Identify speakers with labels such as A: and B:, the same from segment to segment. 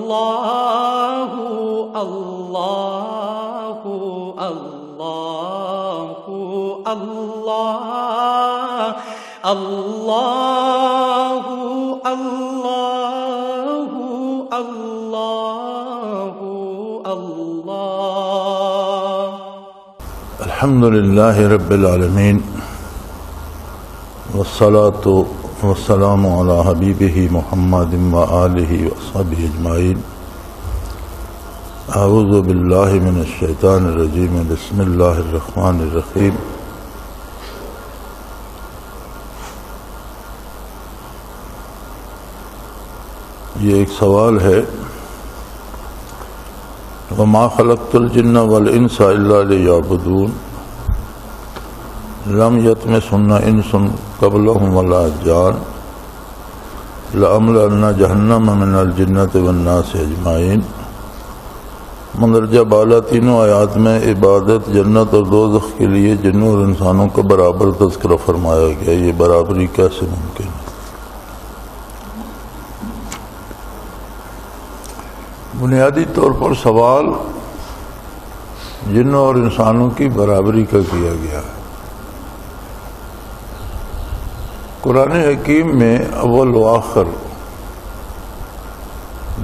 A: اللہ اللہ اللہ اللہ اللہ اللہ اللہ اللہ۔
B: الحمد للہ رب العالمین والصلاة والسلام علی حبیبہ محمد وآلہ وصحبہ اجمعین۔ اعوذ باللہ من الشیطان الرجیم، بسم اللہ الرحمن الرحیم۔ یہ ایک سوال ہے، وما خلقت الجن والانس الا لیعبدون لم یطمثہن انس قبلہم ولا جان لأملأن جہنم من الجنۃ والناس اجمعین۔ مندرجہ بالا تینوں آیات میں عبادت، جنت اور دوزخ کے لیے جنوں اور انسانوں کا برابر تذکرہ فرمایا گیا۔ یہ برابری کیسے ممکن ہے؟ بنیادی طور پر سوال جنوں اور انسانوں کی برابری کا کیا گیا ہے۔ قرآن حکیم میں اول و آخر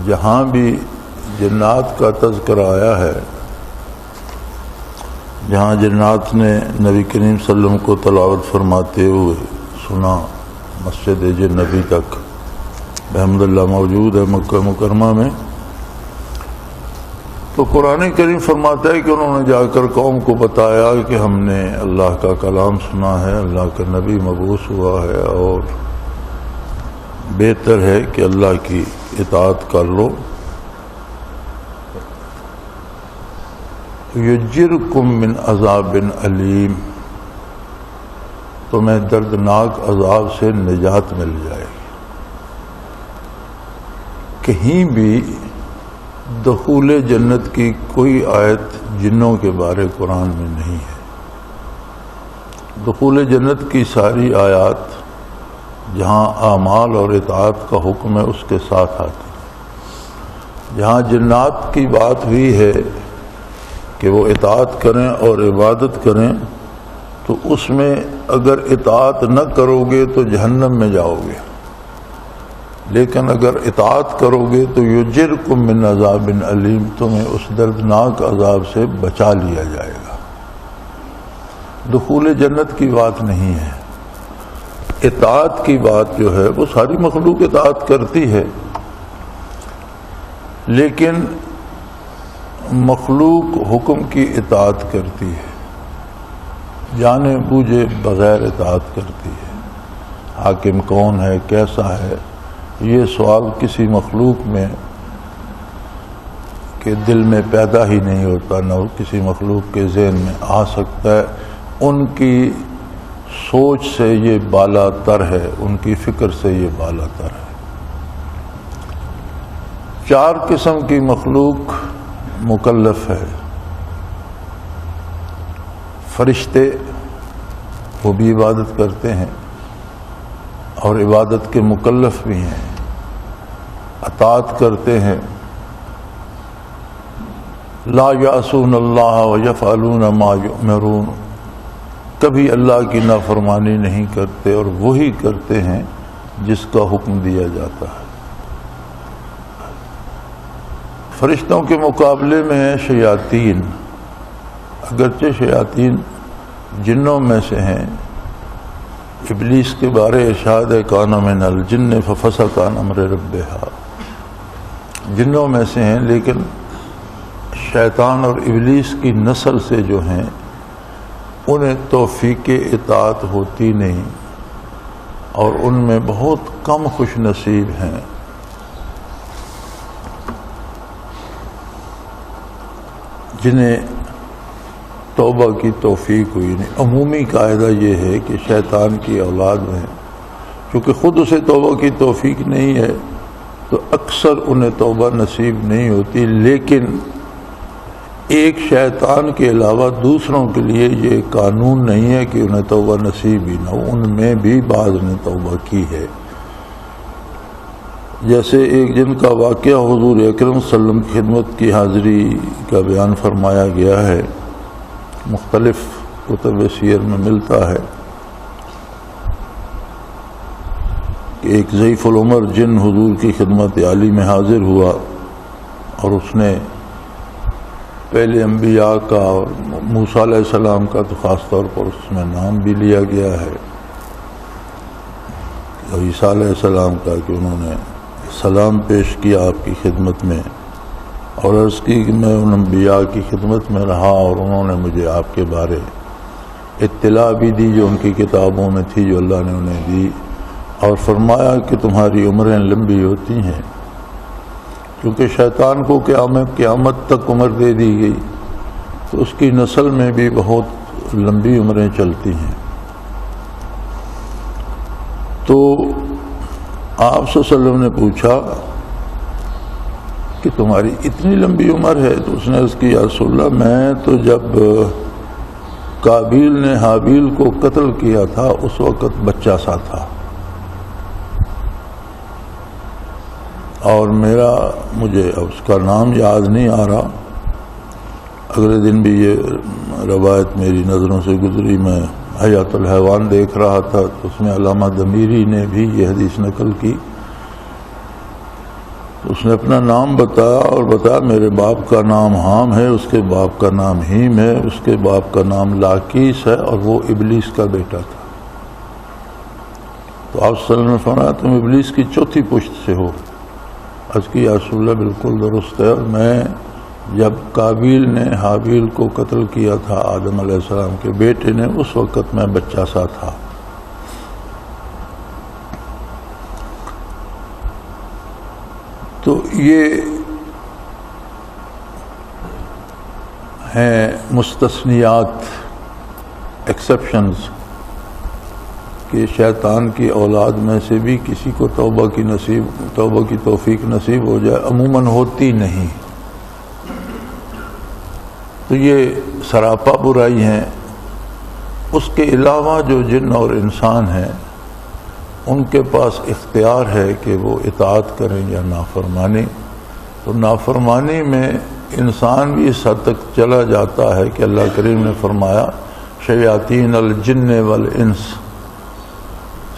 B: جہاں بھی جنات کا تذکرہ آیا ہے، جہاں جنات نے نبی کریم صلی اللہ علیہ وسلم کو تلاوت فرماتے ہوئے سنا، مسجد نبی تک بحمد اللہ موجود ہے مکہ مکرمہ میں، تو قرآن کریم فرماتا ہے کہ انہوں نے جا کر قوم کو بتایا کہ ہم نے اللہ کا کلام سنا ہے، اللہ کا نبی مبعوث ہوا ہے، اور بہتر ہے کہ اللہ کی اطاعت کر لو۔ یجرکم من عذاب علیم، تمہیں دردناک عذاب سے نجات مل جائے گی۔ کہیں بھی دخول جنت کی کوئی آیت جنوں کے بارے قرآن میں نہیں ہے۔ دخول جنت کی ساری آیات جہاں اعمال اور اطاعت کا حکم ہے اس کے ساتھ آتی ہیں۔ جہاں جنات کی بات ہوئی ہے کہ وہ اطاعت کریں اور عبادت کریں، تو اس میں اگر اطاعت نہ کرو گے تو جہنم میں جاؤ گے، لیکن اگر اطاعت کرو گے تو یجرکم من عذاب علیم، تمہیں اس دردناک عذاب سے بچا لیا جائے گا۔ دخول جنت کی بات نہیں ہے، اطاعت کی بات جو ہے وہ ساری مخلوق اطاعت کرتی ہے، لیکن مخلوق حکم کی اطاعت کرتی ہے، جانے بوجھے بغیر اطاعت کرتی ہے۔ حاکم کون ہے، کیسا ہے، یہ سوال کسی مخلوق میں کے دل میں پیدا ہی نہیں ہوتا، نہ کسی مخلوق کے ذہن میں آ سکتا ہے۔ ان کی سوچ سے یہ بالا تر ہے، ان کی فکر سے یہ بالا تر ہے۔ چار قسم کی مخلوق مکلف ہے۔ فرشتے، وہ بھی عبادت کرتے ہیں اور عبادت کے مکلف بھی ہیں، اطاعت کرتے ہیں۔ لا یعصون اللہ ویفعلون ما یؤمرون، کبھی اللہ کی نافرمانی نہیں کرتے اور وہی کرتے ہیں جس کا حکم دیا جاتا ہے۔ فرشتوں کے مقابلے میں ہیں شیاطین، اگرچہ شیاطین جنوں میں سے ہیں۔ ابلیس کے بارے ارشاد ہے کان من الجن ففسق عن امر ربہ، جنوں میں سے ہیں، لیکن شیطان اور ابلیس کی نسل سے جو ہیں انہیں توفیق اطاعت ہوتی نہیں، اور ان میں بہت کم خوش نصیب ہیں۔ جنہیں توبہ کی توفیق ہوئی نہیں۔ عمومی قاعدہ یہ ہے کہ شیطان کی اولاد میں چونکہ خود اسے توبہ کی توفیق نہیں ہے تو اکثر انہیں توبہ نصیب نہیں ہوتی، لیکن ایک شیطان کے علاوہ دوسروں کے لیے یہ قانون نہیں ہے کہ انہیں توبہ نصیب ہی نہ ہو، ان میں بھی بعض نے توبہ کی ہے۔ جیسے ایک جن کا واقعہ حضور اکرم صلی اللہ علیہ وسلم کی خدمت کی حاضری کا بیان فرمایا گیا ہے، مختلف کتب سیر میں ملتا ہے کہ ایک ضعیف العمر جن حضور کی خدمت عالی میں حاضر ہوا اور اس نے پہلے انبیاء کا اور موسیٰ علیہ السلام کا تو خاص طور پر اس میں نام بھی لیا گیا ہے، اور عیسیٰ علیہ السلام کا کہ انہوں نے سلام پیش کیا آپ کی خدمت میں اور عرض کی کہ میں ان انبیاء کی خدمت میں رہا اور انہوں نے مجھے آپ کے بارے اطلاع بھی دی جو ان کی کتابوں میں تھی، جو اللہ نے انہیں دی، اور فرمایا کہ تمہاری عمریں لمبی ہوتی ہیں، کیونکہ شیطان کو قیامت تک عمر دے دی گئی تو اس کی نسل میں بھی بہت لمبی عمریں چلتی ہیں۔ تو آپ صلی اللہ علیہ وسلم نے پوچھا کہ تمہاری اتنی لمبی عمر ہے؟ تو اس نے عرض کی یا رسول اللہ میں تو جب قابیل نے حابیل کو قتل کیا تھا اس وقت بچہ سا تھا، اور مجھے اس کا نام یاد نہیں آ رہا، اگلے دن بھی یہ روایت میری نظروں سے گزری، میں حیات الحیوان دیکھ رہا تھا تو اس میں علامہ ضمیری نے بھی یہ حدیث نقل کی، اس نے اپنا نام بتایا اور بتایا میرے باپ کا نام حام ہے، اس کے باپ کا نام ہیم ہے، اس کے باپ کا نام لاکیس ہے، اور وہ ابلیس کا بیٹا تھا۔ تو آپ صلی اللہ علیہ وسلم نے فرمایا تم ابلیس کی چوتھی پشت سے ہو۔ عرض کی یا رسول اللہ بالکل درست ہے، اور میں جب قابیل نے حابیل کو قتل کیا تھا آدم علیہ السلام کے بیٹے نے، اس وقت میں بچہ سا تھا۔ تو یہ ہیں مستثنیات، ایکسیپشنز، کہ شیطان کی اولاد میں سے بھی کسی کو توبہ کی توفیق نصیب ہو جائے، عموماً ہوتی نہیں۔ تو یہ سراپا برائی ہیں۔ اس کے علاوہ جو جن اور انسان ہیں ان کے پاس اختیار ہے کہ وہ اطاعت کریں یا نافرمانی۔ تو نافرمانی میں انسان بھی اس حد تک چلا جاتا ہے کہ اللہ کریم نے فرمایا شیاطین الجن والانس،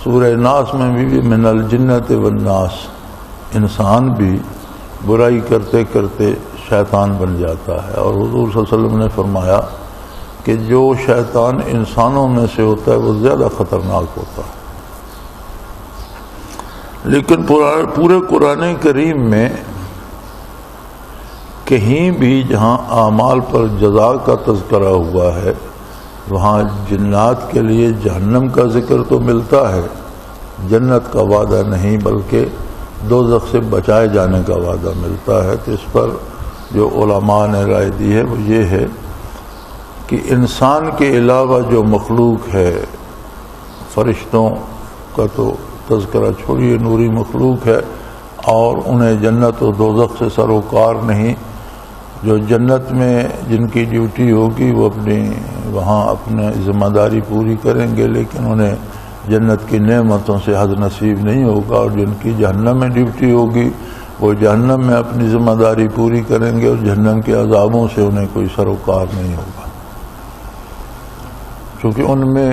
B: سورہ ناس میں بھی من الجنت والناس، انسان بھی برائی کرتے کرتے شیطان بن جاتا ہے، اور حضور صلی اللہ علیہ وسلم نے فرمایا کہ جو شیطان انسانوں میں سے ہوتا ہے وہ زیادہ خطرناک ہوتا ہے۔ لیکن پورے قرآن کریم میں کہیں بھی جہاں اعمال پر جزا کا تذکرہ ہوا ہے وہاں جنات کے لیے جہنم کا ذکر تو ملتا ہے، جنت کا وعدہ نہیں بلکہ دوزخ سے بچائے جانے کا وعدہ ملتا ہے۔ تو اس پر جو علماء نے رائے دی ہے وہ یہ ہے کہ انسان کے علاوہ جو مخلوق ہے، فرشتوں کا تو تذکرہ چھوڑیے، نوری مخلوق ہے، اور انہیں جنت و دوزخ سے سروکار نہیں۔ جو جنت میں جن کی ڈیوٹی ہوگی وہ وہاں اپنے ذمہ داری پوری کریں گے، لیکن انہیں جنت کی نعمتوں سے حظ نصیب نہیں ہوگا، اور جن کی جہنم میں ڈیوٹی ہوگی وہ جہنم میں اپنی ذمہ داری پوری کریں گے، اور جہنم کے عذابوں سے انہیں کوئی سروکار نہیں ہوگا، کیونکہ ان میں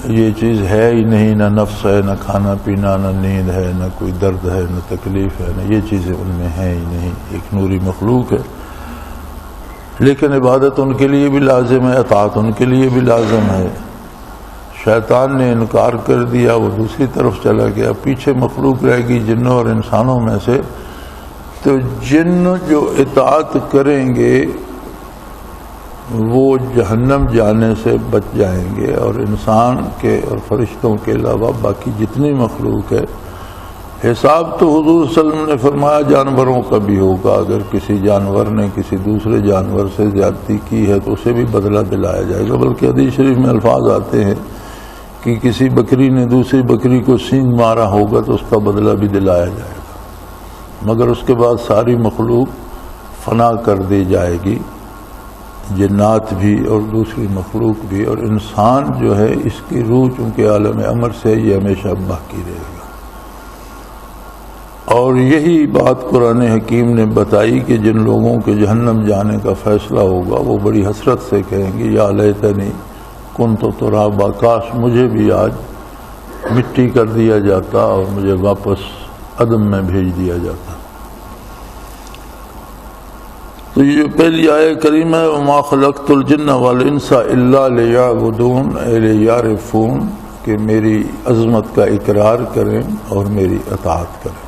B: یہ چیز ہے ہی نہیں، نہ نفس ہے، نہ کھانا پینا، نہ نیند ہے، نہ کوئی درد ہے، نہ تکلیف ہے، نہ یہ چیزیں ان میں ہیں ہی نہیں، ایک نوری مخلوق ہے۔ لیکن عبادت ان کے لیے بھی لازم ہے، اطاعت ان کے لیے بھی لازم ہے۔ شیطان نے انکار کر دیا، وہ دوسری طرف چلا گیا، پیچھے مخلوق رہے گی جنوں اور انسانوں میں سے۔ تو جن جو اطاعت کریں گے وہ جہنم جانے سے بچ جائیں گے، اور انسان کے اور فرشتوں کے علاوہ باقی جتنی مخلوق ہے، حساب تو حضور صلی اللہ علیہ وسلم نے فرمایا جانوروں کا بھی ہوگا۔ اگر کسی جانور نے کسی دوسرے جانور سے زیادتی کی ہے تو اسے بھی بدلہ دلایا جائے گا، بلکہ حدیث شریف میں الفاظ آتے ہیں کہ کسی بکری نے دوسری بکری کو سینگ مارا ہوگا تو اس کا بدلہ بھی دلایا جائے گا، مگر اس کے بعد ساری مخلوق فنا کر دی جائے گی، جنات بھی اور دوسری مخلوق بھی، اور انسان جو ہے اس کی روح چونکہ عالم امر سے یہ ہمیشہ باقی رہے گا۔ اور یہی بات قرآن حکیم نے بتائی کہ جن لوگوں کے جہنم جانے کا فیصلہ ہوگا وہ بڑی حسرت سے کہیں گے یا لیتنی کنت ترابا، کاش مجھے بھی آج مٹی کر دیا جاتا اور مجھے واپس عدم میں بھیج دیا جاتا۔ تو یہ پہلی آیہ کریمہ ہے وما خلقت الجن والانس الا لیعبدون، اے لیعرفون، کہ میری عظمت کا اقرار کریں اور میری اطاعت کریں۔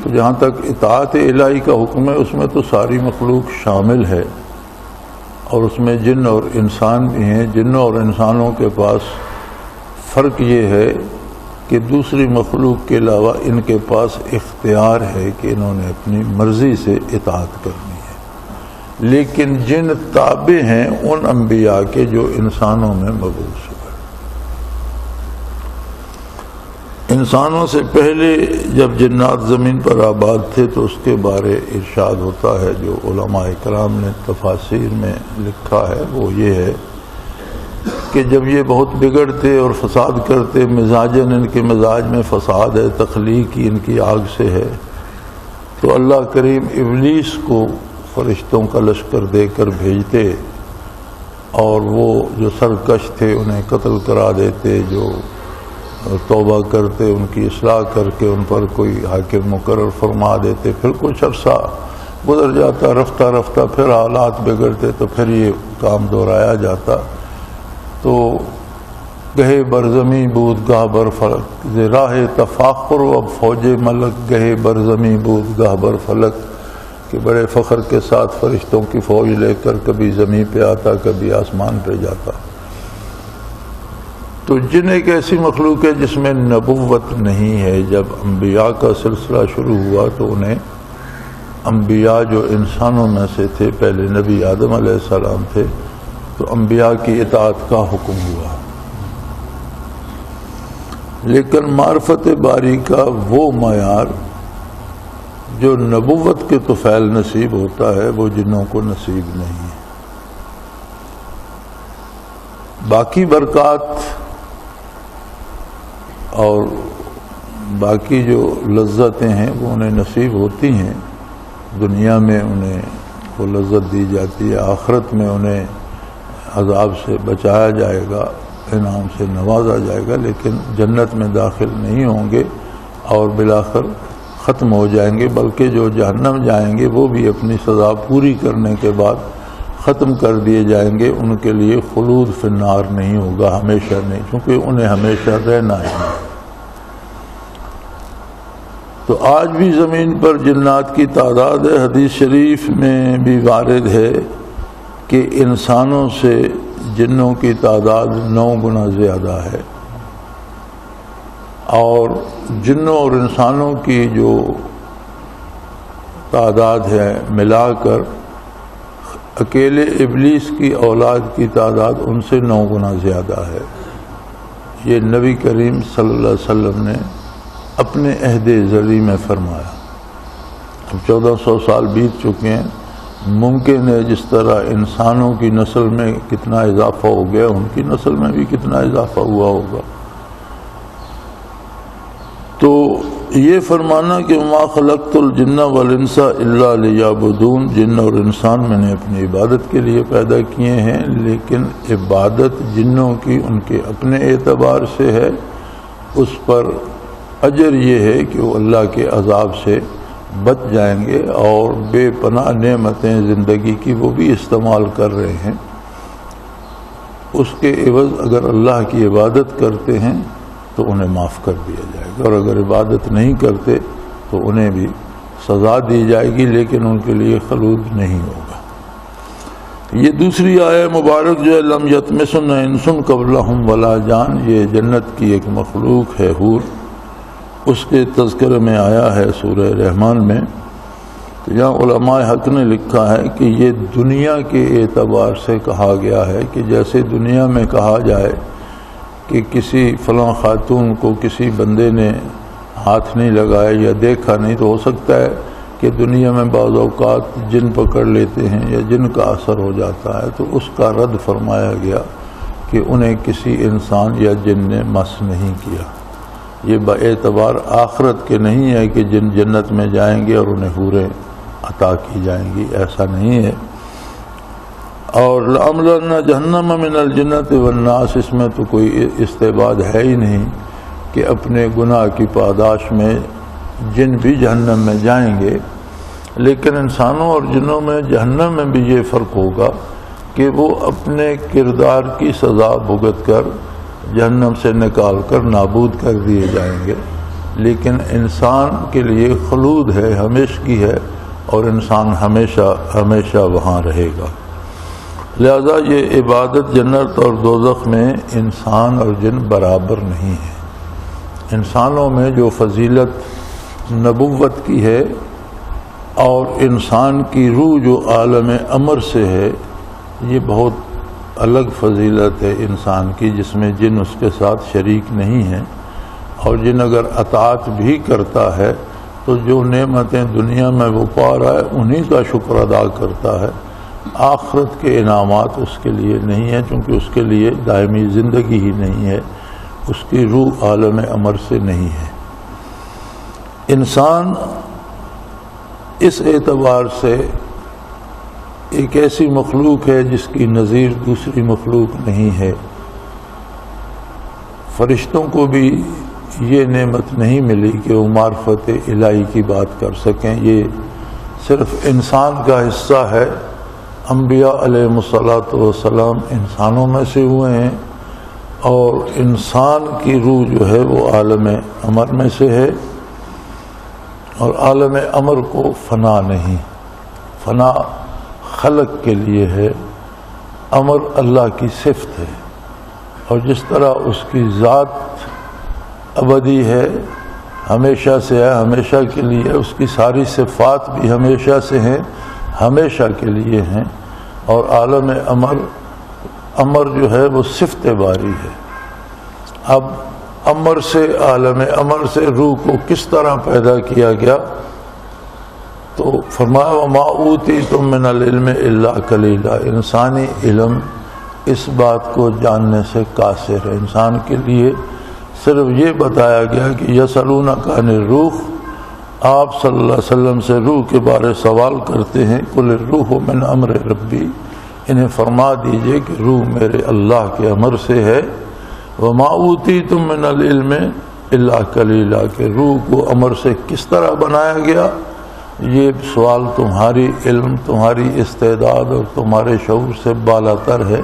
B: تو جہاں تک اطاعت الہی کا حکم ہے اس میں تو ساری مخلوق شامل ہے، اور اس میں جن اور انسان بھی ہیں۔ جنوں اور انسانوں کے پاس فرق یہ ہے کہ دوسری مخلوق کے علاوہ ان کے پاس اختیار ہے کہ انہوں نے اپنی مرضی سے اطاعت کرنی ہے، لیکن جن تابع ہیں ان انبیاء کے جو انسانوں میں مبعوث ہوئے۔ انسانوں سے پہلے جب جنات زمین پر آباد تھے تو اس کے بارے ارشاد ہوتا ہے، جو علماء کرام نے تفاسیر میں لکھا ہے، وہ یہ ہے کہ جب یہ بہت بگڑتے اور فساد کرتے، مزاجن ان کے مزاج میں فساد ہے، تخلیقی ان کی آگ سے ہے، تو اللہ کریم ابلیس کو فرشتوں کا لشکر دے کر بھیجتے، اور وہ جو سرکش تھے انہیں قتل کرا دیتے، جو توبہ کرتے ان کی اصلاح کر کے ان پر کوئی حاکم مقرر فرما دیتے۔ پھر کچھ عرصہ گزر جاتا، رفتہ رفتہ پھر حالات بگڑتے تو پھر یہ کام دہرایا جاتا۔ تو گہے برزمی بود گاہ بر فلک، راہ تفاخر و فوج ملک گہے برزمی بود گاہ بر فلک، کہ بڑے فخر کے ساتھ فرشتوں کی فوج لے کر کبھی زمین پہ آتا، کبھی آسمان پہ جاتا۔ تو جن ایک ایسی مخلوق ہے جس میں نبوت نہیں ہے۔ جب انبیاء کا سلسلہ شروع ہوا تو انہیں انبیاء جو انسانوں میں سے تھے، پہلے نبی آدم علیہ السلام تھے، تو انبیاء کی اطاعت کا حکم ہوا، لیکن معرفت باری کا وہ معیار جو نبوت کے طفیل نصیب ہوتا ہے وہ جنوں کو نصیب نہیں ہے۔ باقی برکات اور باقی جو لذتیں ہیں وہ انہیں نصیب ہوتی ہیں، دنیا میں انہیں وہ لذت دی جاتی ہے، آخرت میں انہیں عذاب سے بچایا جائے گا، انعام سے نوازا جائے گا، لیکن جنت میں داخل نہیں ہوں گے اور بالآخر ختم ہو جائیں گے، بلکہ جو جہنم جائیں گے وہ بھی اپنی سزا پوری کرنے کے بعد ختم کر دیے جائیں گے۔ ان کے لیے خلود فی النار نہیں ہوگا، ہمیشہ نہیں، کیونکہ انہیں ہمیشہ رہنا ہے۔ تو آج بھی زمین پر جنات کی تعداد ہے، حدیث شریف میں بھی وارد ہے کہ انسانوں سے جنوں کی تعداد 9 گنا زیادہ ہے، اور جنوں اور انسانوں کی جو تعداد ہے ملا کر اکیلے ابلیس کی اولاد کی تعداد ان سے 9 گنا زیادہ ہے۔ یہ نبی کریم صلی اللہ علیہ وسلم نے اپنے عہد ذری میں فرمایا۔ اب 1400 سال بیت چکے ہیں، ممکن ہے جس طرح انسانوں کی نسل میں کتنا اضافہ ہو گیا ان کی نسل میں بھی کتنا اضافہ ہوا ہوگا۔ تو یہ فرمانا کہ ما خلقت الجن والانس الا لیعبدون، جن اور انسان میں نے اپنی عبادت کے لیے پیدا کیے ہیں، لیکن عبادت جنوں کی ان کے اپنے اعتبار سے ہے، اس پر اجر یہ ہے کہ وہ اللہ کے عذاب سے بچ جائیں گے، اور بے پناہ نعمتیں زندگی کی وہ بھی استعمال کر رہے ہیں، اس کے عوض اگر اللہ کی عبادت کرتے ہیں تو انہیں معاف کر دیا جائے گا، اور اگر عبادت نہیں کرتے تو انہیں بھی سزا دی جائے گی، لیکن ان کے لیے خلود نہیں ہوگا۔ یہ دوسری آیہ مبارک جو ہے لم یطمثن انس قبلہم ولا جان، یہ جنت کی ایک مخلوق ہے حور، اس کے تذکرے میں آیا ہے سورہ رحمان میں۔ تو یہاں علماء حق نے لکھا ہے کہ یہ دنیا کے اعتبار سے کہا گیا ہے، کہ جیسے دنیا میں کہا جائے کہ کسی فلاں خاتون کو کسی بندے نے ہاتھ نہیں لگایا یا دیکھا نہیں، تو ہو سکتا ہے کہ دنیا میں بعض اوقات جن پکڑ لیتے ہیں یا جن کا اثر ہو جاتا ہے، تو اس کا رد فرمایا گیا کہ انہیں کسی انسان یا جن نے مس نہیں کیا۔ یہ باعتبار آخرت کے نہیں ہے کہ جن جنت میں جائیں گے اور انہیں حوریں عطا کی جائیں گی، ایسا نہیں ہے۔ اور لَأَمْلَأَنَّ جَهَنَّمَ مِنَ الْجِنَّةِ وَالنَّاسِ، اس میں تو کوئی استعباد ہے ہی نہیں کہ اپنے گناہ کی پاداش میں جن بھی جہنم میں جائیں گے، لیکن انسانوں اور جنوں میں جہنم میں بھی یہ فرق ہوگا کہ وہ اپنے کردار کی سزا بھگت کر جہنم سے نکال کر نابود کر دیے جائیں گے، لیکن انسان کے لیے خلود ہے، ہمیشگی ہے، اور انسان ہمیشہ ہمیشہ وہاں رہے گا۔ لہذا یہ عبادت جنت اور دوزخ میں انسان اور جن برابر نہیں ہے۔ انسانوں میں جو فضیلت نبوت کی ہے اور انسان کی روح جو عالم امر سے ہے، یہ بہت الگ فضیلت ہے انسان کی، جس میں جن اس کے ساتھ شریک نہیں ہیں، اور جن اگر اطاعت بھی کرتا ہے تو جو نعمتیں دنیا میں وہ پا رہا ہے انہی کا شکر ادا کرتا ہے، آخرت کے انعامات اس کے لیے نہیں ہیں، چونکہ اس کے لیے دائمی زندگی ہی نہیں ہے، اس کی روح عالم امر سے نہیں ہے۔ انسان اس اعتبار سے ایک ایسی مخلوق ہے جس کی نظیر دوسری مخلوق نہیں ہے۔ فرشتوں کو بھی یہ نعمت نہیں ملی کہ وہ معرفت الہی کی بات کر سکیں، یہ صرف انسان کا حصہ ہے۔ انبیاء علیہ الصلاۃ والسلام انسانوں میں سے ہوئے ہیں، اور انسان کی روح جو ہے وہ عالم امر میں سے ہے، اور عالم امر کو فنا نہیں، فنا خلق کے لیے ہے، امر اللہ کی صفت ہے، اور جس طرح اس کی ذات ابدی ہے، ہمیشہ سے ہے، ہمیشہ کے لیے، اس کی ساری صفات بھی ہمیشہ سے ہیں، ہمیشہ کے لیے ہیں، اور عالم امر جو ہے وہ صفت باری ہے۔ اب امر سے، عالم امر سے روح کو کس طرح پیدا کیا گیا؟ تو فرمایا وَمَا أُوتِيتُم مِّنَ الْعِلْمِ إِلَّا قَلِيلًا، انسانی علم اس بات کو جاننے سے قاصر ہے۔ انسان کے لیے صرف یہ بتایا گیا کہ یسألونک عن الروح، آپ صلی اللہ علیہ وسلم سے روح کے بارے سوال کرتے ہیں، قل الروح من امر ربی، انہیں فرما دیجئے کہ روح میرے اللہ کے امر سے ہے۔ وما اوتیتم من العلم الا قلیلا، کہ روح کو امر سے کس طرح بنایا گیا، یہ سوال تمہاری علم، تمہاری استعداد اور تمہارے شعور سے بالا تر ہے،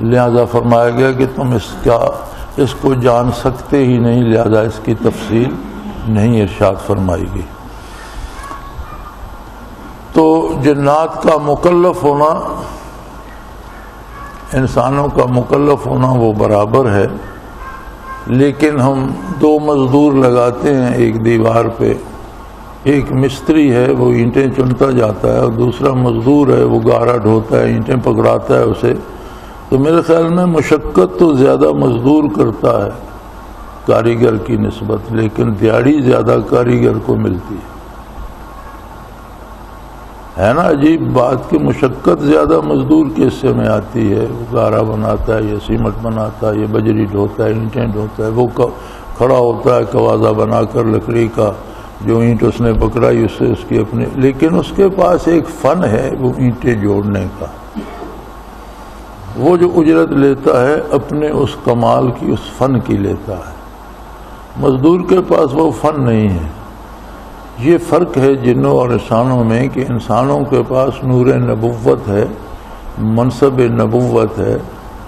B: لہذا فرمایا گیا کہ تم اس کو جان سکتے ہی نہیں، لہذا اس کی تفصیل نہیں ارشاد فرمائی گئی۔ تو جنات کا مکلف ہونا، انسانوں کا مکلف ہونا وہ برابر ہے، لیکن ہم دو مزدور لگاتے ہیں ایک دیوار پہ، ایک مستری ہے وہ اینٹیں چنتا جاتا ہے، اور دوسرا مزدور ہے وہ گارا ڈھوتا ہے، اینٹیں پکڑاتا ہے اسے، تو میرے خیال میں مشقت تو زیادہ مزدور کرتا ہے کاریگر کی نسبت، لیکن دیہڑی زیادہ کاریگر کو ملتی ہے نا۔ عجیب بات کہ مشقت زیادہ مزدور کے حصے میں آتی ہے، وہ گارا بناتا ہے، یہ سیمنٹ بناتا ہے، یہ بجری ڈھوتا ہے، اینٹیں ڈھوتا ہے، وہ کھڑا ہوتا ہے کوازہ بنا کر لکڑی کا، جو اینٹ اس نے پکڑائی اس سے اس کی اپنے، لیکن اس کے پاس ایک فن ہے وہ اینٹیں جوڑنے کا، وہ جو اجرت لیتا ہے اپنے اس کمال کی، اس فن کی لیتا ہے، مزدور کے پاس وہ فن نہیں ہے۔ یہ فرق ہے جنوں اور انسانوں میں کہ انسانوں کے پاس نور نبوت ہے، منصب نبوت ہے،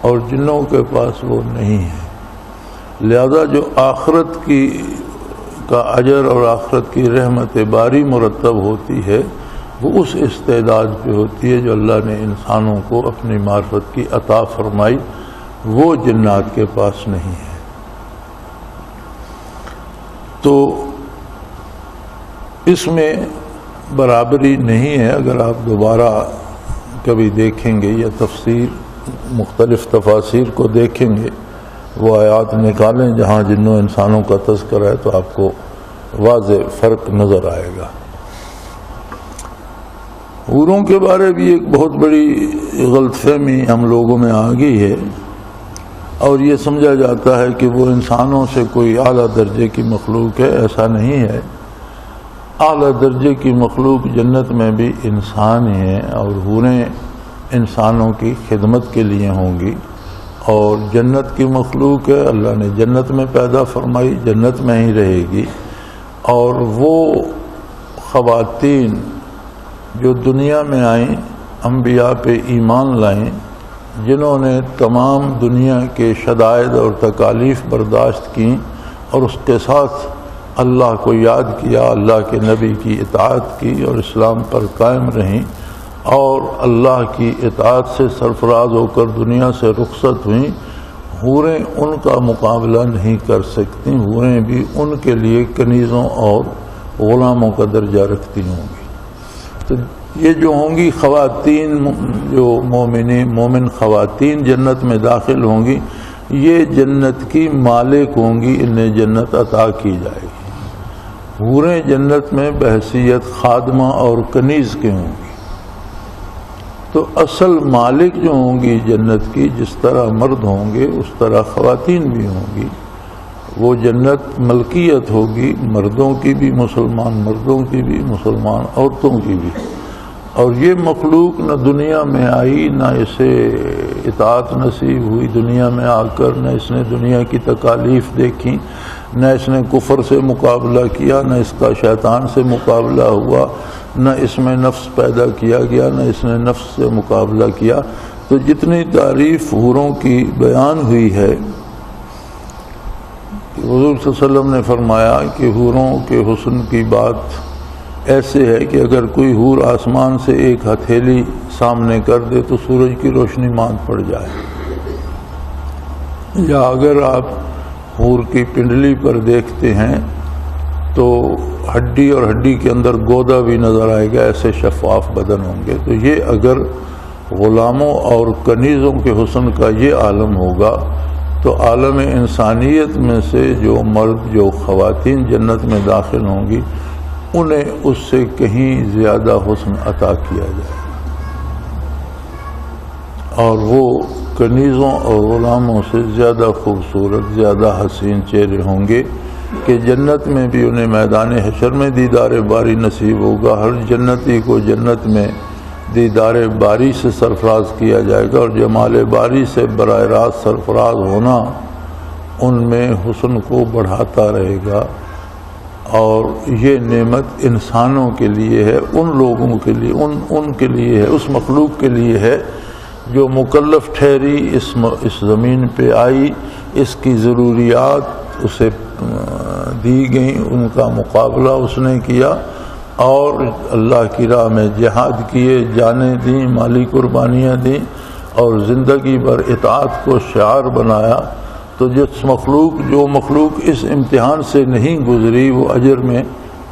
B: اور جنوں کے پاس وہ نہیں ہے، لہذا جو آخرت کا اجر اور آخرت کی رحمت باری مرتب ہوتی ہے وہ اس استعداد پہ ہوتی ہے جو اللہ نے انسانوں کو اپنی معرفت کی عطا فرمائی، وہ جنات کے پاس نہیں ہے۔ تو اس میں برابری نہیں ہے۔ اگر آپ دوبارہ کبھی دیکھیں گے یا تفسیر مختلف تفاسیر کو دیکھیں گے، وہ آیات نکالیں جہاں جنوں انسانوں کا تذکرہ ہے، تو آپ کو واضح فرق نظر آئے گا۔ حوروں کے بارے بھی ایک بہت بڑی غلط فہمی ہم لوگوں میں آ گئی ہے اور یہ سمجھا جاتا ہے کہ وہ انسانوں سے کوئی اعلیٰ درجے کی مخلوق ہے. ایسا نہیں ہے. اعلیٰ درجے کی مخلوق جنت میں بھی انسان ہی ہیں اور حوریں انسانوں کی خدمت کے لیے ہوں گی. اور جنت کی مخلوق ہے، اللہ نے جنت میں پیدا فرمائی، جنت میں ہی رہے گی. اور وہ خواتین جو دنیا میں آئیں، انبیاء پہ ایمان لائیں، جنہوں نے تمام دنیا کے شدائد اور تکالیف برداشت کیں اور اس کے ساتھ اللہ کو یاد کیا، اللہ کے نبی کی اطاعت کی اور اسلام پر قائم رہیں اور اللہ کی اطاعت سے سرفراز ہو کر دنیا سے رخصت ہوئیں، حوریں ان کا مقابلہ نہیں کر سکتی. حوریں بھی ان کے لیے کنیزوں اور غلاموں کا درجہ رکھتی ہوں گی. تو یہ جو ہوں گی خواتین، جو مومن خواتین جنت میں داخل ہوں گی، یہ جنت کی مالک ہوں گی، انہیں جنت عطا کی جائے گی. حوریں جنت میں بحیثیت خادمہ اور کنیز کے ہوں گی. تو اصل مالک جو ہوں گی جنت کی، جس طرح مرد ہوں گے اس طرح خواتین بھی ہوں گی. وہ جنت ملکیت ہوگی، مردوں کی بھی، مسلمان مردوں کی بھی، مسلمان عورتوں کی بھی. اور یہ مخلوق نہ دنیا میں آئی، نہ اسے اطاعت نصیب ہوئی دنیا میں آ کر، نہ اس نے دنیا کی تکالیف دیکھی، نہ اس نے کفر سے مقابلہ کیا، نہ اس کا شیطان سے مقابلہ ہوا، نہ اس میں نفس پیدا کیا گیا، نہ اس نے نفس سے مقابلہ کیا. تو جتنی تعریف حوروں کی بیان ہوئی ہے، حضور صلی اللہ علیہ وسلم نے فرمایا کہ حوروں کے حسن کی بات ایسے ہے کہ اگر کوئی حور آسمان سے ایک ہتھیلی سامنے کر دے تو سورج کی روشنی ماند پڑ جائے. یا اگر آپ حور کی پنڈلی پر دیکھتے ہیں تو ہڈی اور ہڈی کے اندر گودا بھی نظر آئے گا، ایسے شفاف بدن ہوں گے. تو یہ اگر غلاموں اور کنیزوں کے حسن کا یہ عالم ہوگا تو عالم انسانیت میں سے جو مرد، جو خواتین جنت میں داخل ہوں گی، انہیں اس سے کہیں زیادہ حسن عطا کیا جائے. اور وہ کنیزوں اور غلاموں سے زیادہ خوبصورت، زیادہ حسین چہرے ہوں گے کہ جنت میں بھی انہیں میدان حشر میں دیدار باری نصیب ہوگا. ہر جنتی کو جنت میں دیدار باری سے سرفراز کیا جائے گا، اور جمال باری سے براہ راست سرفراز ہونا ان میں حسن کو بڑھاتا رہے گا. اور یہ نعمت انسانوں کے لیے ہے، ان لوگوں کے لیے، ان کے لیے ہے، اس مخلوق کے لیے ہے جو مکلف ٹھہری، اس زمین پہ آئی، اس کی ضروریات اسے دی گئیں، ان کا مقابلہ اس نے کیا اور اللہ کی راہ میں جہاد کیے، جانیں دیں، مالی قربانیاں دیں اور زندگی بھر اطاعت کو شعار بنایا. تو جو مخلوق اس امتحان سے نہیں گزری وہ اجر میں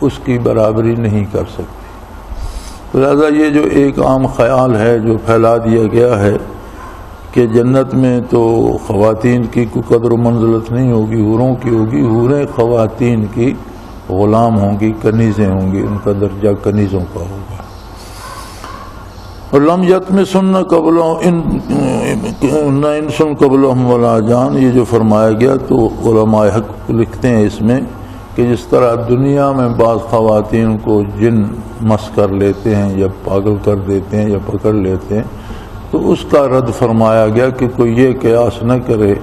B: اس کی برابری نہیں کر سکتی. لہذا یہ جو ایک عام خیال ہے جو پھیلا دیا گیا ہے کہ جنت میں تو خواتین کی کوئی قدر و منزلت نہیں ہوگی، حوروں کی ہوگی. حوریں خواتین کی غلام ہوں گی، کنیزیں ہوں گی، ان کا درجہ کنیزوں کا ہوگا. لم یطمثن قبلہم نہ انسن قبلہم ولا جان، یہ جو فرمایا گیا تو علماء حق لکھتے ہیں اس میں کہ جس طرح دنیا میں بعض خواتین کو جن مس کر لیتے ہیں یا پاگل کر دیتے ہیں یا پکڑ لیتے ہیں، تو اس کا رد فرمایا گیا کہ کوئی یہ قیاس نہ کرے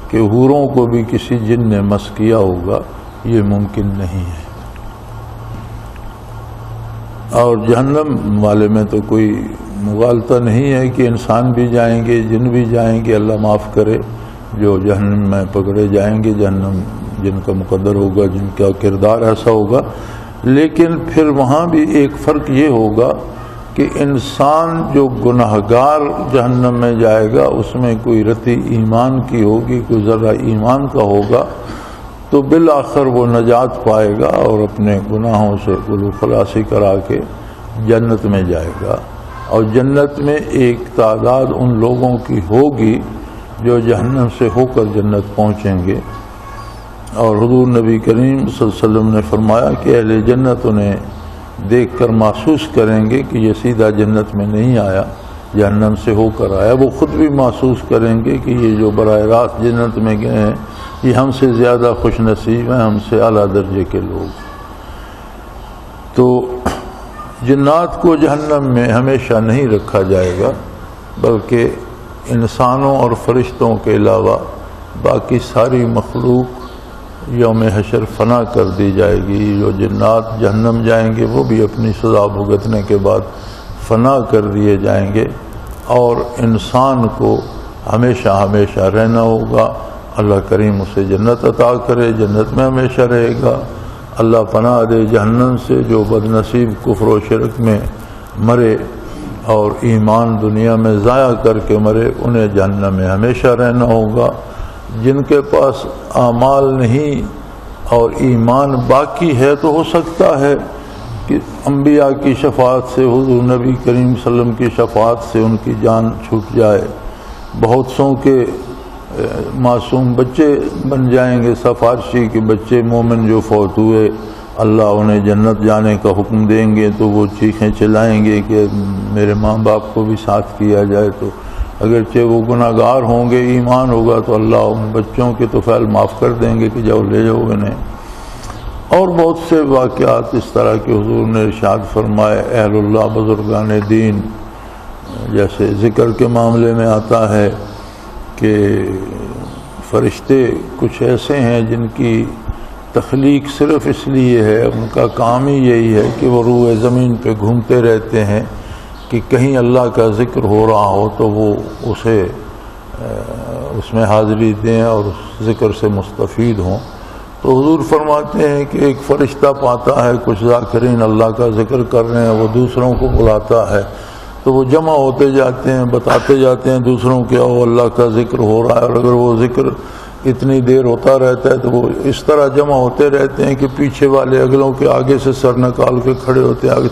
B: کہ حوروں کو بھی کسی جن نے مس کیا ہوگا، یہ ممکن نہیں ہے. اور جہنم والے میں تو کوئی مغالطہ نہیں ہے کہ انسان بھی جائیں گے، جن بھی جائیں گے، اللہ معاف کرے جو جہنم میں پکڑے جائیں گے، جہنم جن کا مقدر ہوگا، جن کا کردار ایسا ہوگا. لیکن پھر وہاں بھی ایک فرق یہ ہوگا کہ انسان جو گناہگار جہنم میں جائے گا اس میں کوئی رتی ایمان کی ہوگی، کوئی ذرہ ایمان کا ہوگا، تو بالآخر وہ نجات پائے گا اور اپنے گناہوں سے گلو خلاصی کرا کے جنت میں جائے گا. اور جنت میں ایک تعداد ان لوگوں کی ہوگی جو جہنم سے ہو کر جنت پہنچیں گے. اور حضور نبی کریم صلی اللہ علیہ وسلم نے فرمایا کہ اہل جنت انہیں دیکھ کر محسوس کریں گے کہ یہ سیدھا جنت میں نہیں آیا، جہنم سے ہو کر آیا، وہ خود بھی محسوس کریں گے کہ یہ جو براہ راست جنت میں گئے ہیں یہ ہم سے زیادہ خوش نصیب ہیں، ہم سے اعلیٰ درجے کے لوگ۔ تو جنات کو جہنم میں ہمیشہ نہیں رکھا جائے گا، بلکہ انسانوں اور فرشتوں کے علاوہ باقی ساری مخلوق یوم حشر فنا کر دی جائے گی۔ جو جنات جہنم جائیں گے وہ بھی اپنی سزا بھگتنے کے بعد فنا کر دیے جائیں گے، اور انسان کو ہمیشہ ہمیشہ رہنا ہوگا۔ اللہ کریم اسے جنت عطا کرے، جنت میں ہمیشہ رہے گا۔ اللہ پناہ دے جہنم سے، جو بد نصیب کفر و شرک میں مرے اور ایمان دنیا میں ضائع کر کے مرے، انہیں جہنم میں ہمیشہ رہنا ہوگا۔ جن کے پاس اعمال نہیں اور ایمان باقی ہے تو ہو سکتا ہے کہ انبیاء کی شفاعت سے، حضور نبی کریم صلی اللہ علیہ وسلم کی شفاعت سے ان کی جان چھوٹ جائے، بہت سوں کے معصوم بچے بن جائیں گے، سفارشی کے بچے مومن جو فوت ہوئے، اللہ انہیں جنت جانے کا حکم دیں گے تو وہ چیخیں چلائیں گے کہ میرے ماں باپ کو بھی ساتھ کیا جائے۔ تو اگرچہ وہ گناہ گار ہوں گے، ایمان ہوگا تو اللہ ان بچوں کے تو فعل معاف کر دیں گے کہ جاؤ لے جاؤ انہیں۔ اور بہت سے واقعات اس طرح کے حضور نے ارشاد فرمائے۔ اہل اللہ بزرگان دین، جیسے ذکر کے معاملے میں آتا ہے کہ فرشتے کچھ ایسے ہیں جن کی تخلیق صرف اس لیے ہے، ان کا کام ہی یہی ہے کہ وہ روئے زمین پہ گھومتے رہتے ہیں کہ کہیں اللہ کا ذکر ہو رہا ہو تو وہ اسے اس میں حاضری دیں اور اس ذکر سے مستفید ہوں۔ تو حضور فرماتے ہیں کہ ایک فرشتہ پاتا ہے کچھ ذاکرین اللہ کا ذکر کر رہے ہیں، وہ دوسروں کو بلاتا ہے تو وہ جمع ہوتے جاتے ہیں، بتاتے جاتے ہیں دوسروں کے او اللہ کا ذکر ہو رہا ہے، اور اگر وہ ذکر اتنی دیر ہوتا رہتا ہے تو وہ اس طرح جمع ہوتے رہتے ہیں کہ پیچھے والے اگلوں کے آگے سے سر نکال کے کھڑے ہوتے ہیں۔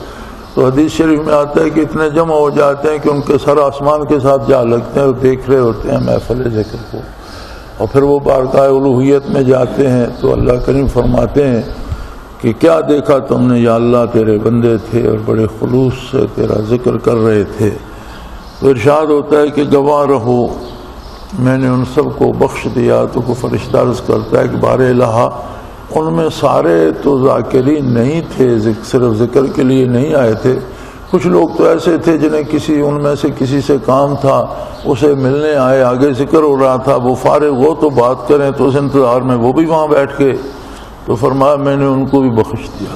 B: تو حدیث شریف میں آتا ہے کہ اتنے جمع ہو جاتے ہیں کہ ان کے سر آسمان کے ساتھ جا لگتے ہیں اور دیکھ رہے ہوتے ہیں محفل ذکر کو، اور پھر وہ بارگاہ الوہیت میں جاتے ہیں تو اللہ کریم فرماتے ہیں کہ کیا دیکھا تم نے یا اللہ، تیرے بندے تھے اور بڑے خلوص سے تیرا ذکر کر رہے تھے۔ تو ارشاد ہوتا ہے کہ گواہ رہو میں نے ان سب کو بخش دیا۔ تو کوئی فرشتہ عرض کرتا ہے کہ بار الہ، ان میں سارے تو ذاکرین نہیں تھے، صرف ذکر کے لیے نہیں آئے تھے، کچھ لوگ تو ایسے تھے جنہیں ان میں سے کسی سے کام تھا، اسے ملنے آئے، آگے ذکر ہو رہا تھا، وہ فارغ ہو تو بات کریں، تو اس انتظار میں وہ بھی وہاں بیٹھ کے، تو فرمایا میں نے ان کو بھی بخش دیا۔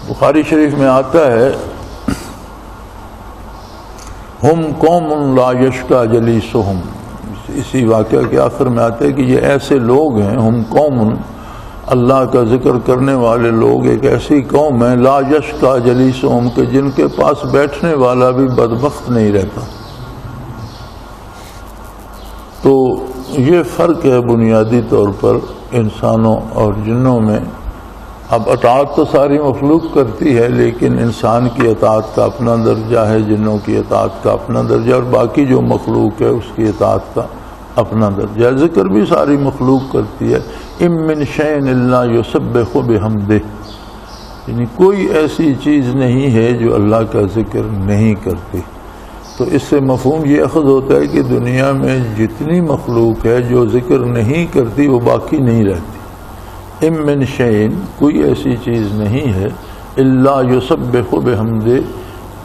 B: بخاری شریف میں آتا ہے ہم قوم لا یشکا جلیسہم، اسی واقعہ کے آخر میں آتا ہے کہ یہ ایسے لوگ ہیں، ہم قوم اللہ کا ذکر کرنے والے لوگ ایک ایسی قوم ہے، لا یشکا جلیسہم، کہ جن کے پاس بیٹھنے والا بھی بدبخت نہیں رہتا۔ تو یہ فرق ہے بنیادی طور پر انسانوں اور جنوں میں۔ اب اطاعت تو ساری مخلوق کرتی ہے، لیکن انسان کی اطاعت کا اپنا درجہ ہے، جنوں کی اطاعت کا اپنا درجہ، اور باقی جو مخلوق ہے اس کی اطاعت کا اپنا درجہ۔ ذکر بھی ساری مخلوق کرتی ہے۔ ام من شیء الا یسبح بحمدہ، یعنی کوئی ایسی چیز نہیں ہے جو اللہ کا ذکر نہیں کرتی۔ تو اس سے مفہوم یہ اخذ ہوتا ہے کہ دنیا میں جتنی مخلوق ہے جو ذکر نہیں کرتی وہ باقی نہیں رہتی۔ ام من شیء، کوئی ایسی چیز نہیں ہے، الا یسبح بحمدہ،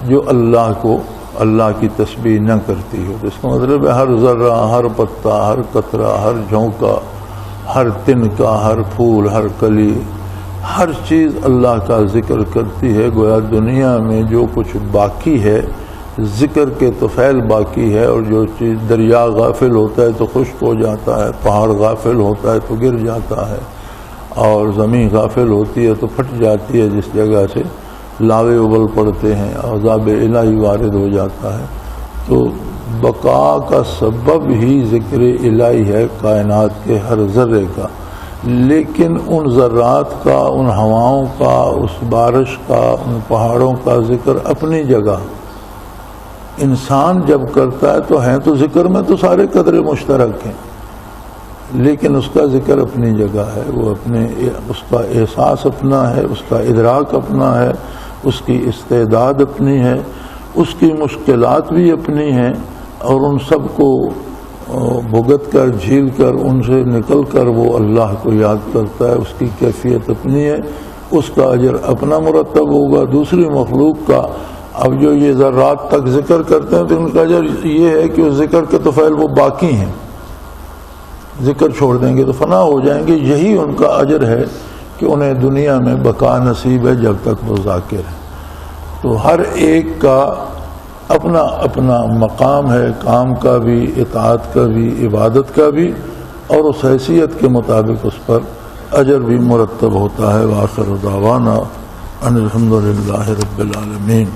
B: جو اللہ کی تسبیح نہ کرتی ہو۔ اس کا مطلب ہے ہر ذرہ، ہر پتا، ہر قطرہ، ہر جھونکا، ہر تنکا، ہر پھول، ہر کلی، ہر چیز اللہ کا ذکر کرتی ہے۔ گویا دنیا میں جو کچھ باقی ہے ذکر کے تو فعل باقی ہے، اور جو چیز دریا غافل ہوتا ہے تو خشک ہو جاتا ہے، پہاڑ غافل ہوتا ہے تو گر جاتا ہے، اور زمین غافل ہوتی ہے تو پھٹ جاتی ہے، جس جگہ سے لاوے ابل پڑتے ہیں، عذاب الہی وارد ہو جاتا ہے۔ تو بقا کا سبب ہی ذکر الہی ہے کائنات کے ہر ذرے کا، لیکن ان ذرات کا، ان ہواؤں کا، اس بارش کا، ان پہاڑوں کا ذکر اپنی جگہ۔ انسان جب کرتا ہے تو ہیں تو ذکر میں تو سارے قدرے مشترک ہیں، لیکن اس کا ذکر اپنی جگہ ہے، وہ اس کا احساس اپنا ہے، اس کا ادراک اپنا ہے، اس کی استعداد اپنی ہے، اس کی مشکلات بھی اپنی ہیں اور ان سب کو بھگت کر جھیل کر ان سے نکل کر وہ اللہ کو یاد کرتا ہے، اس کی کیفیت اپنی ہے، اس کا اجر اپنا مرتب ہوگا۔ دوسری مخلوق کا اب جو یہ ذرات تک ذکر کرتے ہیں تو ان کا اجر یہ ہے کہ اس ذکر کے تو فعل وہ باقی ہیں، ذکر چھوڑ دیں گے تو فنا ہو جائیں گے، یہی ان کا اجر ہے کہ انہیں دنیا میں بقا نصیب ہے جب تک وہ ذاکر ہے۔ تو ہر ایک کا اپنا اپنا مقام ہے، کام کا بھی، اطاعت کا بھی، عبادت کا بھی، اور اس حیثیت کے مطابق اس پر اجر بھی مرتب ہوتا ہے۔ وآخر دعوانا ان الحمد للہ رب العالمین۔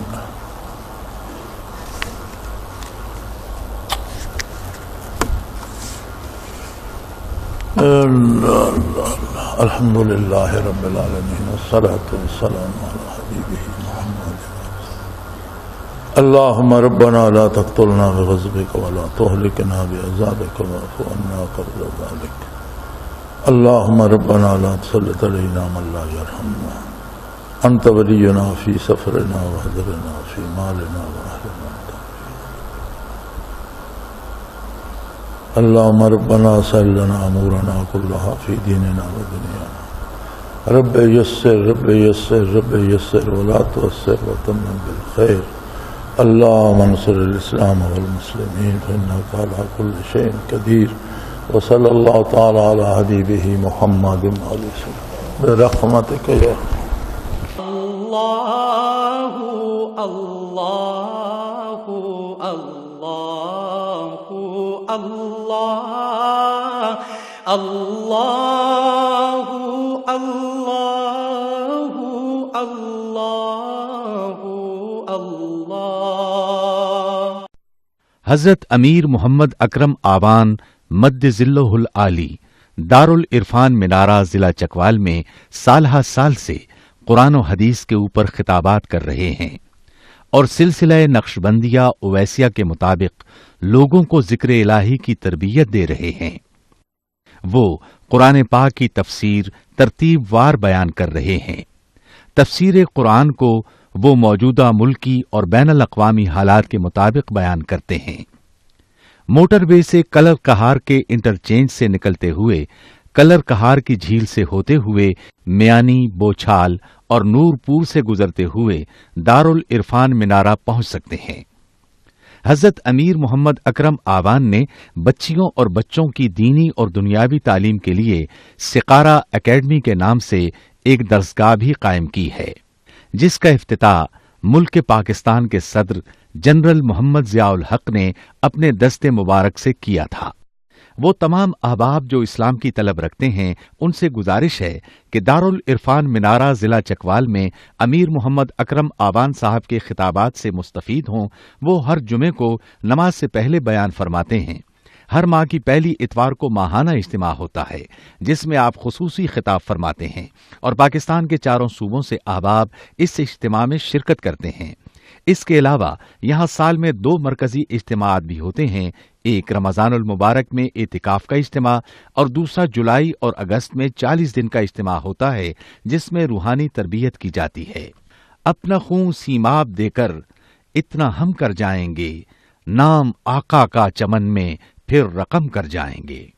B: الحمد للہ رب العالمین والصلاة والسلام علی حبیبہ محمد۔ اللہم ربنا لا تقتلنا بغضبک ولا تہلکنا بعذابک واعف عنا قبل ذلک۔ اللہم ربنا لا تسلط علینا من لا یرحمنا، انت ولینا فی سفرنا وحضرنا فی مالنا واہلنا۔ اللہم ربنا سہل لنا امورنا کلہا فی دیننا و دنیانا، رب یسر رب یسر رب یسر ولا تعسر وتمم بالخیر۔ اللہم انصر الاسلام والمسلمین فإنک علی کل شیء قدیر، وصلی اللہ تعالی علی حبیبہ محمد علیہ السلام برحمتک یا
A: اللہ اللہ اللہ اللہ اللہ اللہ اللہ اللہ۔
C: حضرت امیر محمد اکرم آوان مد ذلہ العالی دارالعرفان منارہ ضلع چکوال میں سالہ سال سے قرآن و حدیث کے اوپر خطابات کر رہے ہیں اور سلسلہ نقشبندیہ اویسیہ کے مطابق لوگوں کو ذکر الہی کی تربیت دے رہے ہیں۔ وہ قرآن پاک کی تفسیر ترتیب وار بیان کر رہے ہیں۔ تفسیر قرآن کو وہ موجودہ ملکی اور بین الاقوامی حالات کے مطابق بیان کرتے ہیں۔ موٹر وے سے کلر کہار کے انٹرچینج سے نکلتے ہوئے، کلر کہار کی جھیل سے ہوتے ہوئے، میانی، بوچھال اور نور پور سے گزرتے ہوئے دارالعرفان منارہ پہنچ سکتے ہیں۔ حضرت امیر محمد اکرم آوان نے بچیوں اور بچوں کی دینی اور دنیاوی تعلیم کے لیے سقارہ اکیڈمی کے نام سے ایک درسگاہ بھی قائم کی ہے، جس کا افتتاح ملک پاکستان کے صدر جنرل محمد ضیاء الحق نے اپنے دست مبارک سے کیا تھا۔ وہ تمام احباب جو اسلام کی طلب رکھتے ہیں ان سے گزارش ہے کہ دارالعرفان منارہ ضلع چکوال میں امیر محمد اکرم آوان صاحب کے خطابات سے مستفید ہوں۔ وہ ہر جمعے کو نماز سے پہلے بیان فرماتے ہیں۔ ہر ماہ کی پہلی اتوار کو ماہانہ اجتماع ہوتا ہے جس میں آپ خصوصی خطاب فرماتے ہیں اور پاکستان کے چاروں صوبوں سے احباب اس اجتماع میں شرکت کرتے ہیں۔ اس کے علاوہ یہاں سال میں 2 مرکزی اجتماعات بھی ہوتے ہیں، ایک رمضان المبارک میں اعتکاف کا اجتماع اور دوسرا جولائی اور اگست میں 40 دن کا اجتماع ہوتا ہے جس میں روحانی تربیت کی جاتی ہے۔ اپنا خون سیماب دے کر اتنا ہم کر جائیں گے، نام آقا کا چمن میں پھر رقم کر جائیں گے۔